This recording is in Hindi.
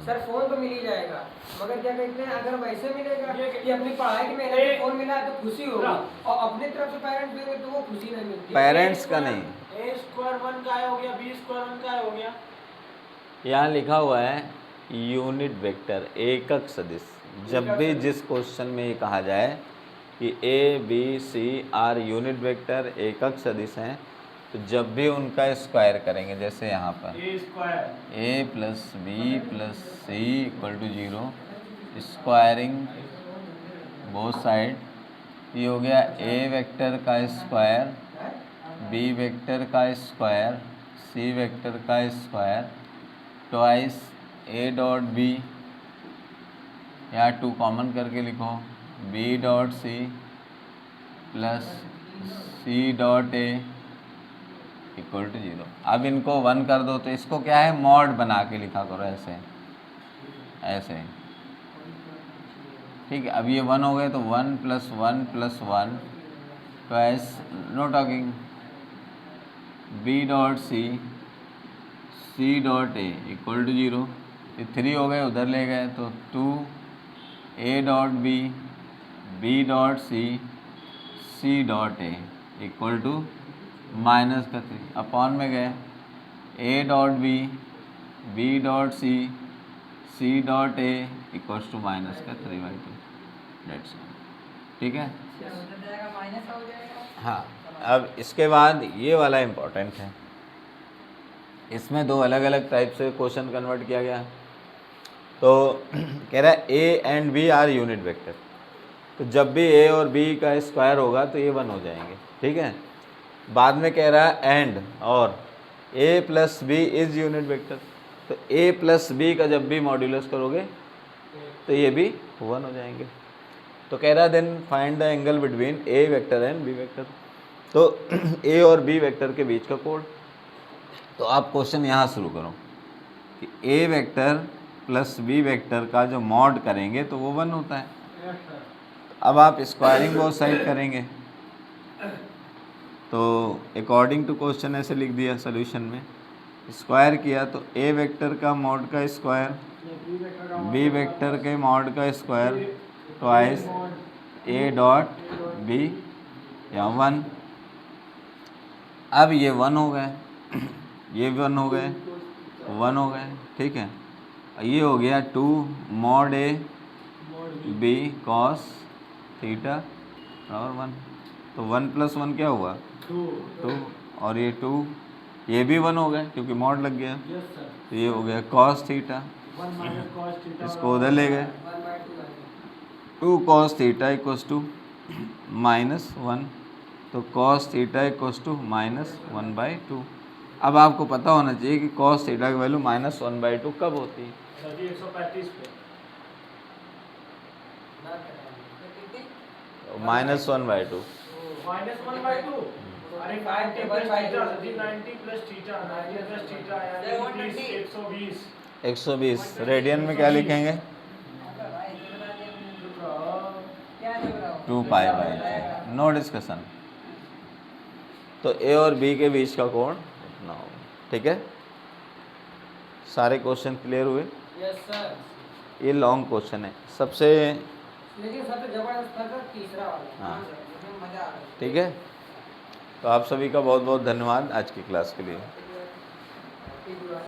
सर फोन तो मिल ही जाएगा, मगर क्या कहते हैं अगर वैसे मिलेगा कि अपनी पढ़ाई की मेहनत से फोन मिला है तो खुशी होगी, और अपनी तरफ से पेरेंट्स देंगे तो वो खुशी नहीं मिलती। पेरेंट्स का नहीं, ए स्क्वायर 1 का हो गया, बी स्क्वायर 1 का हो गया। यहाँ लिखा हुआ है यूनिट वेक्टर, एकक सदिश। जब भी जिस क्वेश्चन में ये कहा जाए कि a b c are unit vector, एकक सदिश हैं, तो जब भी उनका स्क्वायर करेंगे, जैसे यहाँ पर a square a plus b plus c equal to 0, squaring both side, ये हो गया ए वेक्टर का स्क्वायर, बी वेक्टर का स्क्वायर, सी वेक्टर का square twice a dot b, या 2 कॉमन करके लिखो, b dot c plus c dot a equal to 0। अब इनको 1 कर दो तो इसको क्या है, मॉड बना के लिखा करो, ऐसे ऐसे, ठीक है। अब ये 1 हो गए तो 1 plus 1 plus 1 twice, no talking, b dot c dot a equal to 0। ये 3 हो गए, उधर ले गए तो 2 a dot b dot c dot a equal to minus का 3, अपॉन में गए a dot b dot c dot a equals to minus का 3/2, डेट्स ऑल, ठीक है। हाँ, अब इसके बाद ये वाला इम्पोर्टेंट है, इसमें 2 अलग अलग टाइप से क्वेश्चन कन्वर्ट किया गया। तो कह रहा है a and b are unit vector, तो जब भी ए और बी का स्क्वायर होगा तो ये 1 हो जाएंगे, ठीक है। बाद में कह रहा है एंड और a plus b is unit vector, तो ए प्लस बी का जब भी मॉड्यूलस करोगे तो ये भी 1 हो जाएंगे। तो कह रहा है then find the angle between a vector and b vector, तो ए और बी वेक्टर के बीच का कोण। तो आप क्वेश्चन यहाँ शुरू करो कि ए वेक्टर प्लस बी वेक्टर का जो मॉड करेंगे तो वो 1 होता है। अब आप स्क्वायरिंग बोथ साइड करेंगे, तो अकॉर्डिंग टू क्वेश्चन ऐसे लिख दिया सॉल्यूशन में, स्क्वायर किया तो ए वेक्टर का मॉड का स्क्वायर, बी वेक्टर के मॉड का square twice a dot b, या 1। अब ये 1 हो गए, ये 1 हो गए, 1 हो गए, ठीक है। ये हो गया 2 mod a b cos theta और 1, तो 1 प्लस 1 क्या हुआ 2, और ये 2, ये भी 1 हो गए क्योंकि मॉड लग गया, तो ये हो गया कॉस थीटा, इसको उधर ले गए, 2 कॉस थीटा इक्वस टू -1, तो कॉस थीटा इक्वस टू -1/2। अब आपको पता होना चाहिए कि कॉस थीटा की वैल्यू -1/2 कब होती है, 135 पे -1/2, -1/2। अरे 5 table 90 plus theta, 90 plus theta यानी 120। 120 रेडियन में क्या लिखेंगे 2π/3, नो डिस्कशन। तो ए और बी के बीच का कोण उतना होगा, ठीक है। सारे क्वेश्चन क्लियर हुए? Yes sir. ये लॉन्ग क्वेश्चन है सबसे, लेकिन सबसे जबरदस्त था सर तीसरा वाला, हाँ उसमें मजा आ गया। ठीक है। तो आप सभी का बहुत बहुत धन्यवाद आज की क्लास के लिए।